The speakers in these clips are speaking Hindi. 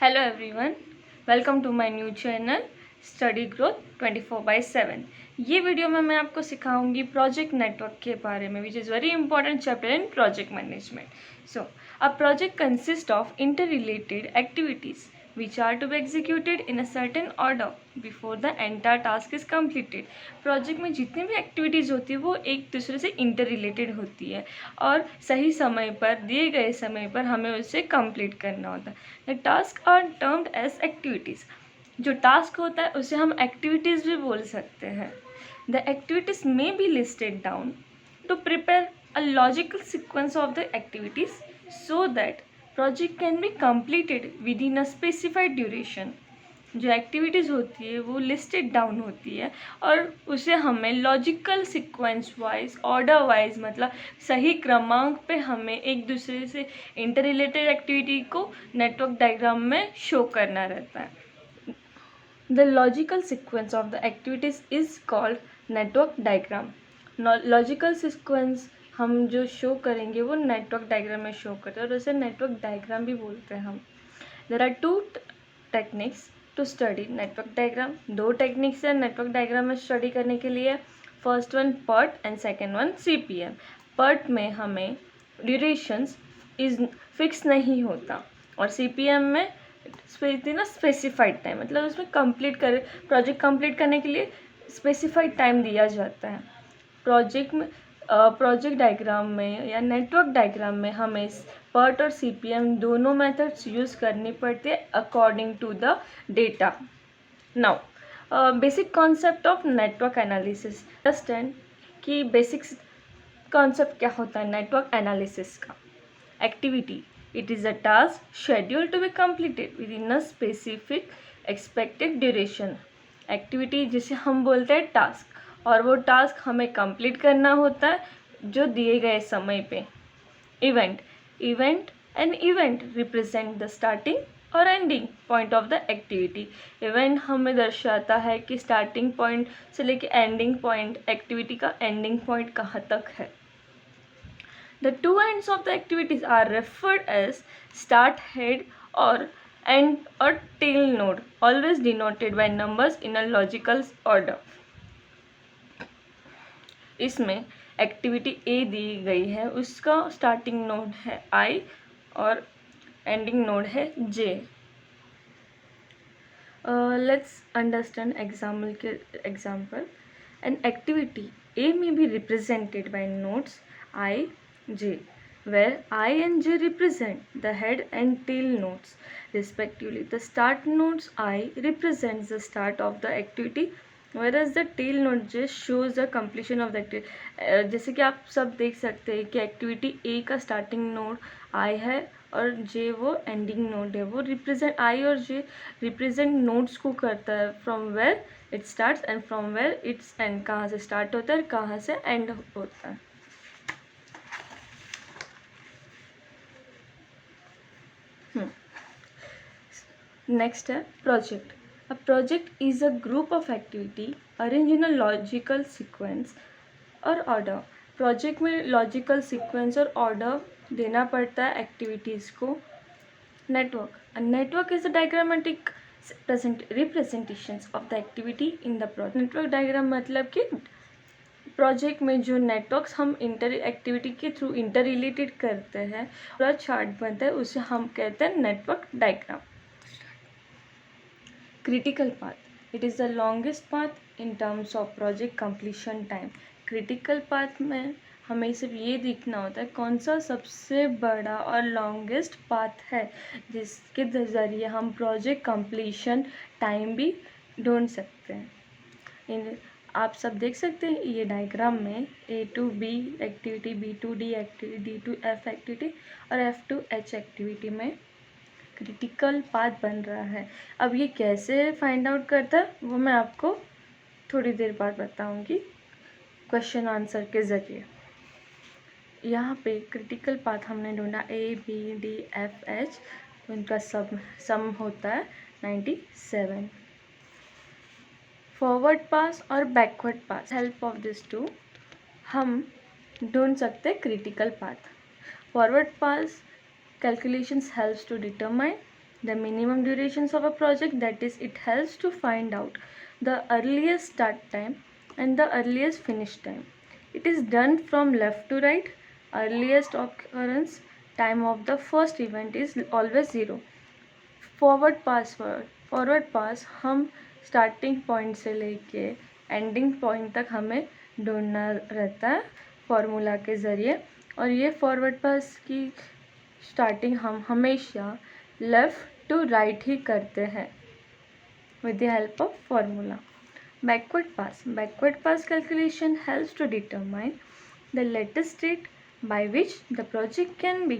Hello everyone, welcome to my new channel study growth 24/7। ये वीडियो में मैं आपको सिखाऊंगी प्रोजेक्ट नेटवर्क के बारे में, which is very important chapter in project management. So a project consist of inter related activities which are to be executed in a certain order before the entire task is completed। Project में जितनी भी एक्टिविटीज़ होती है वो एक दूसरे से इंटर रिलेटेड होती है और सही समय पर, दिए गए समय पर हमें उसे कंप्लीट करना होता है। The task are termed as activities. जो टास्क होता है उसे हम एक्टिविटीज़ भी बोल सकते हैं। द एक्टिविटीज़ में be listed down to prepare a logical sequence of the activities so that project can be completed within a specified duration। जो एक्टिविटीज़ होती है वो लिस्टेड डाउन होती है और उसे हमें logical sequence wise, order wise, मतलब सही क्रमांक पे हमें एक दूसरे से इंटर रिलेटेड एक्टिविटी को नेटवर्क डायग्राम में शो करना रहता है। The logical sequence of the activities is called network diagram. Logical sequence हम जो शो करेंगे वो नेटवर्क डायग्राम में शो करते हैं और उसे नेटवर्क डायग्राम भी बोलते हैं हम। There are two techniques to study network diagram. दो टेक्निक्स है नेटवर्क डायग्राम में स्टडी करने के लिए। First one PERT and second one CPM। PERT में हमें ड्यूरेशंस इज फिक्स नहीं होता और CPM में स्पेसिफाइड टाइम, मतलब उसमें प्रोजेक्ट कंप्लीट करने के लिए स्पेसिफाइड टाइम दिया जाता है। प्रोजेक्ट डायग्राम में या नेटवर्क डायग्राम में हमें पर्ट और CPM दोनों मेथड्स यूज़ करनी पड़ती है according to the data. Now basic concept of network analysis. Understand कि बेसिक्स कॉन्सेप्ट क्या होता है नेटवर्क एनालिसिस का। Activity, it is a task scheduled to be completed within a specific expected duration। Activity जिसे हम बोलते हैं टास्क, और वो टास्क हमें कंप्लीट करना होता है जो दिए गए समय पे। Event an event represent the starting और ending point of the activity. Event हमें दर्शाता है कि स्टार्टिंग पॉइंट से लेके एंडिंग पॉइंट, एक्टिविटी का एंडिंग पॉइंट कहाँ तक है। The two ends of the activities are referred as start head or end or tail node, always denoted by numbers in a logical order। इसमें एक्टिविटी A दी गई है, उसका स्टार्टिंग नोड है I और एंडिंग नोड है J। Let's understand example. An activity A may be represented by nodes I, J, where I and J represent the head and tail nodes respectively। The start nodes I represents the start of the activity, whereas the tail node J shows the completion of the activity। जैसे कि आप सब देख सकते हैं कि एक्टिविटी A का स्टार्टिंग नोड I है और J वो एंडिंग नोड है। वो रिप्रेजेंट I और J रिप्रेजेंट नोड्स को करता है, from where it starts and from where it's end. कहाँ से स्टार्ट होता है, कहाँ से एंड होता है। नेक्स्ट है project. A project is a group of activity arrange in a logical sequence और ऑर्डर। प्रोजेक्ट में लॉजिकल सीक्वेंस और ऑर्डर देना पड़ता है एक्टिविटीज़ को। Network is a diagrammatic representations of the activity in the project। Network diagram मतलब कि प्रोजेक्ट में जो नेटवर्क्स हम एक्टिविटी के थ्रू इंटर रिलेटेड करते हैं, पूरा चार्ट बनता है, उसे हम कहते हैं network diagram. Critical path, it is the longest path in terms of project completion time. Critical path में हमें सिर्फ ये देखना होता है कौन सा सबसे बड़ा और लॉन्गेस्ट पाथ है जिसके ज़रिए हम प्रोजेक्ट कंप्लीशन टाइम भी ढूंढ सकते हैं। आप सब देख सकते हैं ये डायग्राम में A to B activity, B to D activity, D to F activity और F to H एक्टिविटी में क्रिटिकल पाथ बन रहा है। अब ये कैसे फाइंड आउट करता है वो मैं आपको थोड़ी देर बाद बताऊंगी क्वेश्चन आंसर के ज़रिए। यहाँ पे क्रिटिकल पाथ हमने ढूंढा A, B, D, F, H, उनका सम होता है 97। फॉरवर्ड पास और backward pass, help of this to हम ढूंढ सकते critical path. Forward pass calculations helps to determine The minimum durations of a project, that is, it helps to find out the earliest start time and the earliest finish time. It is done from left to right. Earliest occurrence time of the first event is always 0. Forward पास हम स्टार्टिंग पॉइंट से लेके एंडिंग पॉइंट तक हमें ढूंढना रहता है फॉर्मूला के ज़रिए, और ये फॉरवर्ड पास की स्टार्टिंग हम हमेशा लेफ़्ट टू राइट ही करते हैं with the help of formula. Backward pass calculation helps to determine the latest date by which the project can be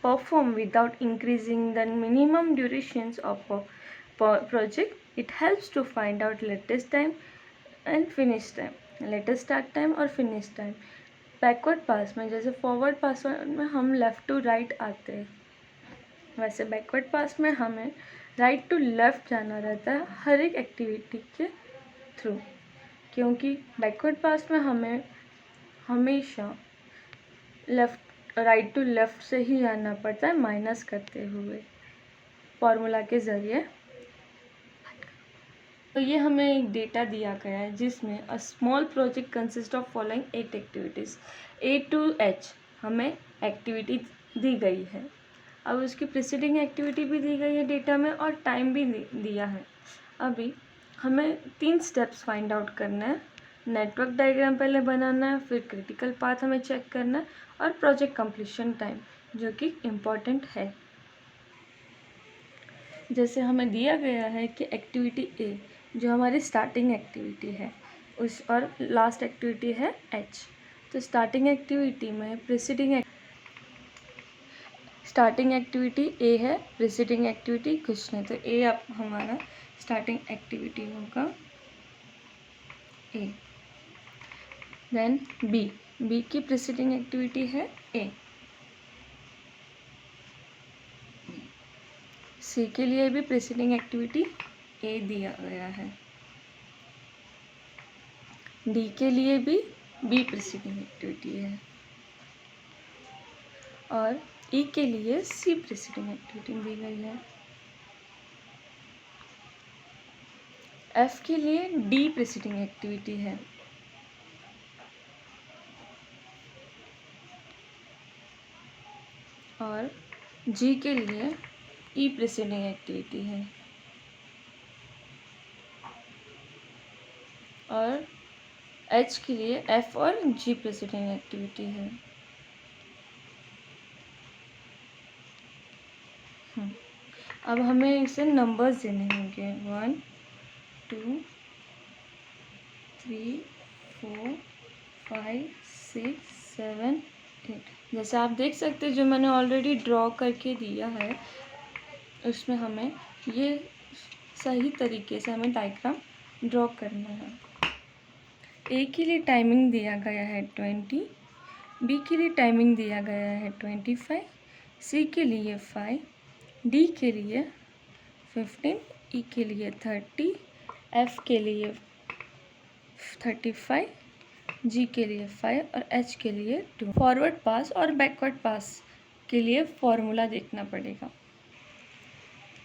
performed without increasing the minimum durations of a project. It helps to find out latest time and finish time, latest start time और finish time. बैकवर्ड पास में जैसे फॉरवर्ड पास में हम लेफ़्ट टू राइट आते हैं, वैसे बैकवर्ड पास में हमें राइट टू लेफ़्ट जाना रहता है हर एक एक्टिविटी के थ्रू, क्योंकि बैकवर्ड पास में हमें हमेशा राइट टू लेफ़्ट से ही जाना पड़ता है माइनस करते हुए फॉर्मूला के ज़रिए। तो ये हमें एक डेटा दिया गया है जिसमें a small project consist of following 8 activities. A to H हमें एक्टिविटी दी गई है। अब उसकी प्रीसीडिंग एक्टिविटी भी दी गई है डेटा में और टाइम भी दिया है। अभी हमें 3 स्टेप्स फाइंड आउट करना है। नेटवर्क डायग्राम पहले बनाना है, फिर क्रिटिकल पाथ हमें चेक करना है और प्रोजेक्ट कंप्लीशन टाइम, जो कि इम्पॉर्टेंट है। जैसे हमें दिया गया है कि एक्टिविटी ए जो हमारी स्टार्टिंग एक्टिविटी है उस और लास्ट एक्टिविटी है एच। तो स्टार्टिंग एक्टिविटी में स्टार्टिंग एक्टिविटी ए है, प्रीसीडिंग एक्टिविटी कुछ नहीं, तो ए अब हमारा स्टार्टिंग एक्टिविटी होगा ए। देन बी की प्रीसीडिंग एक्टिविटी है ए। सी के लिए भी प्रीसीडिंग एक्टिविटी ए दिया गया है। डी के लिए भी बी प्रीसीडिंग एक्टिविटी है और ई के लिए सी प्रीसीडिंग एक्टिविटी दी गई है। एफ के लिए डी प्रीसीडिंग एक्टिविटी है और जी के लिए ई प्रीसीडिंग एक्टिविटी है और एच के लिए एफ और जी प्रीसीडिंग एक्टिविटी है। अब हमें इसे नंबर्स देने होंगे 1 2 3 4 5 6 7 8। जैसे आप देख सकते हैं जो मैंने ऑलरेडी ड्रॉ करके दिया है उसमें हमें ये सही तरीके से हमें डायग्राम ड्रॉ करना है। ए के लिए टाइमिंग दिया गया है 20, बी के लिए टाइमिंग दिया गया है 25, सी के लिए 5, डी के लिए 15, ई के लिए 30, एफ के लिए 35, जी के लिए 5 और एच के लिए 2। फॉरवर्ड पास और बैकवर्ड पास के लिए फॉर्मूला देखना पड़ेगा।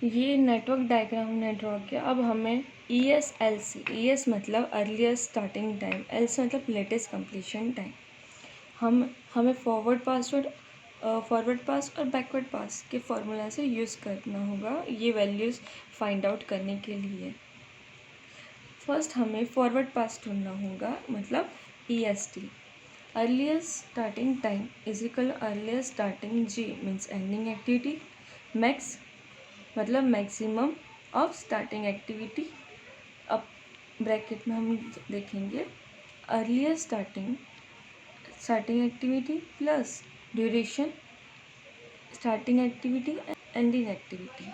ये नेटवर्क डायग्राम हमने ड्रॉ किया। अब हमें ESLC, ES मतलब अर्लीस्ट स्टार्टिंग टाइम, LC मतलब लेटेस्ट कंप्लीशन टाइम, हमें फॉरवर्ड पास और बैकवर्ड पास के फॉर्मूला से यूज़ करना होगा ये वैल्यूज़ फाइंड आउट करने के लिए। फर्स्ट हमें फॉरवर्ड पास ढूंढना होगा, मतलब EST, earliest starting time is equal earliest starting G means ending activity, max मतलब मैक्सिमम ऑफ स्टार्टिंग एक्टिविटी। अब ब्रैकेट में हम देखेंगे earliest starting activity plus duration starting activity ending activity.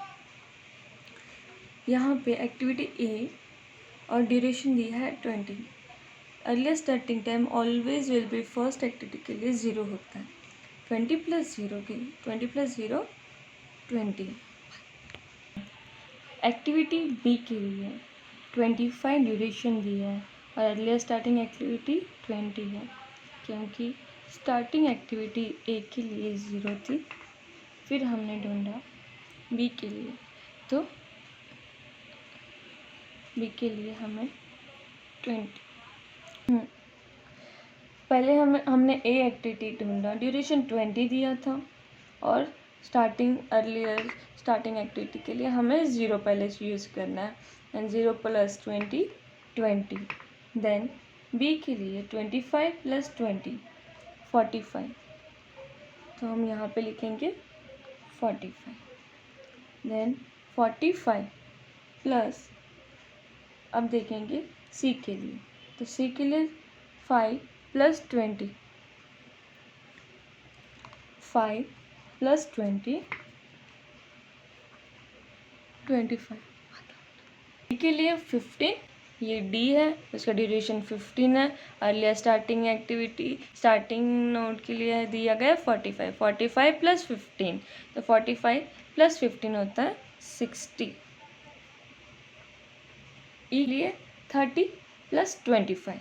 यहाँ पे एक्टिविटी ए और ड्यूरेशन दिया है 20। Earliest starting time always will be first activity के लिए 0 होता है। 20 प्लस 0 20। एक्टिविटी बी के लिए 25 ड्यूरेशन दिया है और अर्लीस्ट स्टार्टिंग एक्टिविटी 20 है, क्योंकि स्टार्टिंग एक्टिविटी ए के लिए 0 थी। फिर हमने ढूंढा बी के लिए, तो बी के लिए हमें 20। पहले हमने ए एक्टिविटी ढूंढा, ड्यूरेशन 20 दिया था और स्टार्टिंग एक्टिविटी के लिए हमें 0 पहले यूज़ करना है, एंड 0 + 20 20। देन बी के लिए 25 + 20 45, तो हम यहाँ पे लिखेंगे 45। देन 45 प्लस, अब देखेंगे सी के लिए, तो सी के लिए 5 + 20 5 + 20 25। डी के लिए 15, ये डी है, उसका ड्यूरेशन 15 है। अर्लियर स्टार्टिंग नोड के लिए दिया गया 45 45 + 15, तो 45 + 15 होता है 60। ई लिए 30 + 25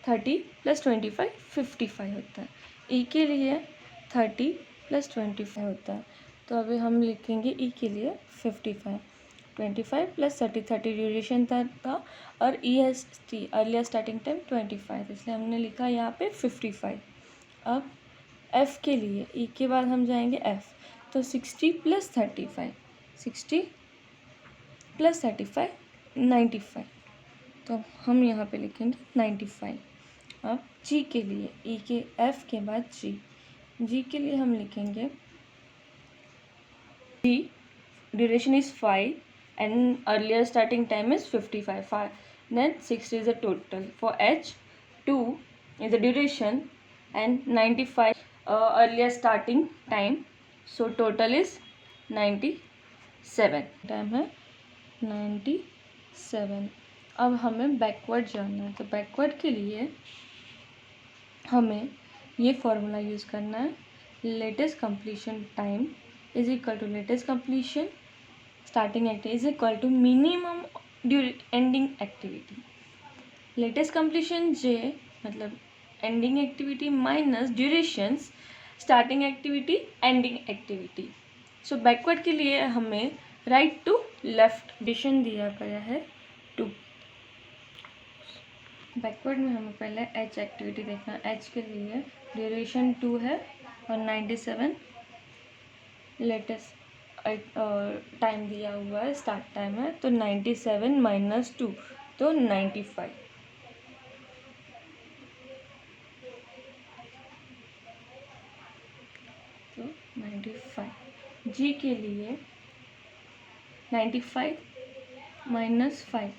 30 + 25 55 होता है। ई के लिए 30 + 25 होता है, तो अभी हम लिखेंगे ई के लिए 55 25 + 30 30 ड्यूरेशन था और E S T earlier starting time 25, इसलिए हमने लिखा यहाँ पे 55। अब एफ़ के लिए, ई के बाद हम जाएंगे एफ़, तो 60 + 35 60 + 35 95, तो हम यहाँ पे लिखेंगे 95। अब जी के लिए, ई के एफ़ के बाद जी के लिए हम लिखेंगे जी duration is 5 and earlier starting time is 55 then 60 is the total. For H 2 is the duration and 95 earlier starting time, so total is 97 time है 97। अब हमें बैकवर्ड जाना है, तो बैकवर्ड के लिए हमें ये फॉर्मूला यूज़ करना है, latest completion time is equal to latest completion starting activity is equal to minimum ending activity. Latest completion जे मतलब ending activity minus durations starting activity ending activity. So backward के लिए हमें राइट टू लेफ्ट ड्यूरेशन दिया गया है 2। बैकवर्ड में हमें पहले एच एक्टिविटी देखना है। एच के लिए ड्यूरेशन 2 है और 97 लेटेस्ट टाइम दिया हुआ है, स्टार्ट टाइम है, तो 97 - 2 तो 95। तो 95। जी के लिए 95 - 5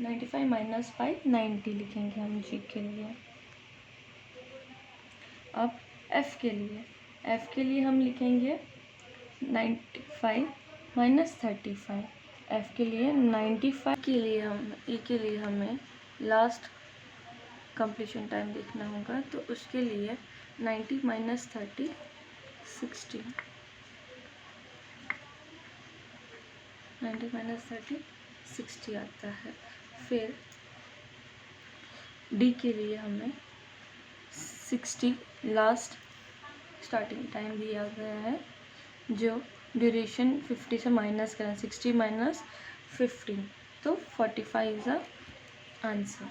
95 - 5 90 लिखेंगे हम जी के लिए। अब एफ़ के लिए हम लिखेंगे 95 - 35। एफ़ के लिए 95 के लिए हम ई के लिए हमें लास्ट कंप्लीशन टाइम देखना होगा, तो उसके लिए 90 - 30 60 90 - 30 60 आता है। फिर डी के लिए हमें 60 लास्ट स्टार्टिंग टाइम दिया गया है, जो ड्यूरेशन 50 से माइनस करें 60 - 15, तो 45 इज़ द आंसर।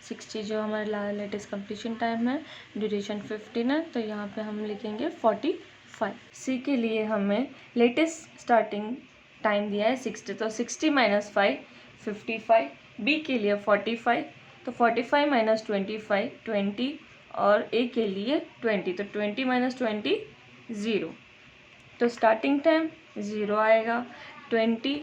60 जो हमारा लेटेस्ट कंप्लीशन टाइम है, ड्यूरेशन 15 है, तो यहाँ पे हम लिखेंगे 45। सी के लिए हमें लेटेस्ट स्टार्टिंग टाइम दिया है 60, तो 60 - 5 55। बी के लिए 45, तो 45 - 25 20 और ए के लिए 20, तो 20 - 20 0, तो स्टार्टिंग टाइम 0 आएगा। 20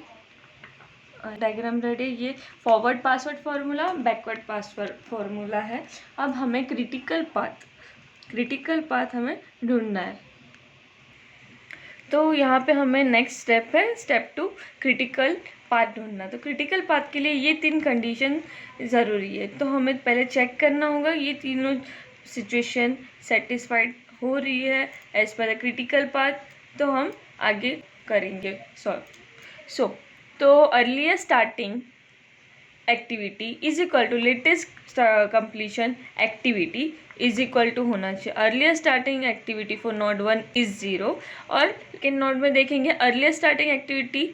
डायग्राम रेडी। ये forward password formula, backward password formula है। अब हमें क्रिटिकल पाथ हमें ढूंढना है, तो यहाँ पे हमें नेक्स्ट स्टेप है स्टेप 2 क्रिटिकल पाथ ढूंढना। तो क्रिटिकल पाथ के लिए ये 3 कंडीशन ज़रूरी है, तो हमें पहले चेक करना होगा ये तीनों सिचुएशन सेटिस्फाइड हो रही है as per the critical path, तो हम आगे करेंगे सॉल्व। तो earlier starting activity is equal to latest completion activity is equal to होना चाहिए earlier starting activity for node 1 is 0। और लेकिन नोड में देखेंगे अर्लियर स्टार्टिंग एक्टिविटी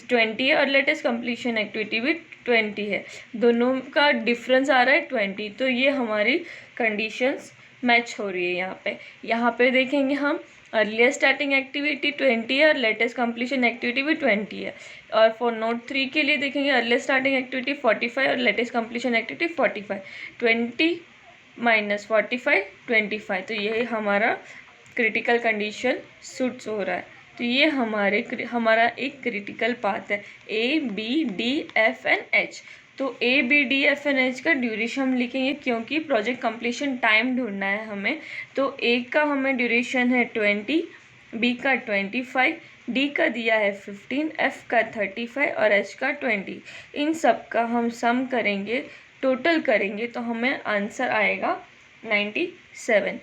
20 है और लेटेस्ट कंप्लीशन एक्टिविटी भी 20 है, दोनों का डिफरेंस आ रहा है 20। तो ये हमारी कंडीशंस मैच हो रही है। यहाँ पे देखेंगे हम अर्लियर स्टार्टिंग एक्टिविटी 20 है और लेटेस्ट कंप्लीशन एक्टिविटी भी 20 है। और फॉर नोड 3 के लिए देखेंगे अर्लियर स्टार्टिंग एक्टिविटी 45 और लेटेस्ट कंप्लीशन एक्टिविटी 45, 20 माइनस 45 25। तो ये हमारा क्रिटिकल कंडीशन सूट्स हो रहा है। तो ये हमारा एक क्रिटिकल पाथ है A B D F and H। तो A B D F and H का ड्यूरेशन हम लिखेंगे क्योंकि प्रोजेक्ट कंप्लीशन टाइम ढूंढना है हमें। तो A का हमें ड्यूरेशन है 20, B का 25, D का दिया है 15, F का 35 और H का 20। इन सब का हम सम करेंगे, टोटल करेंगे तो हमें आंसर आएगा 97।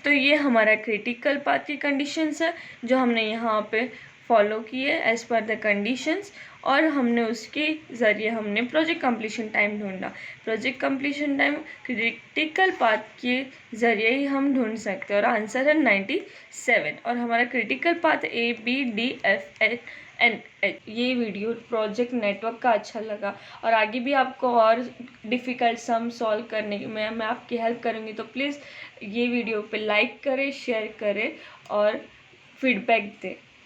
तो ये हमारा क्रिटिकल पाथ की कंडीशंस है जो हमने यहाँ पे फॉलो किए एज पर द कंडीशंस, और हमने उसके ज़रिए हमने प्रोजेक्ट कंप्लीशन टाइम ढूंढा। Project completion time critical path के ज़रिए ही हम ढूंढ सकते हैं और आंसर है 97। और हमारा critical path A B D F and H। ये वीडियो प्रोजेक्ट नेटवर्क का अच्छा लगा और आगे भी आपको और डिफ़िकल्ट सम सॉल्व करने में मैं आपकी हेल्प करूँगी। तो प्लीज़ ये वीडियो पे लाइक करें, शेयर करें और फीडबैक दें।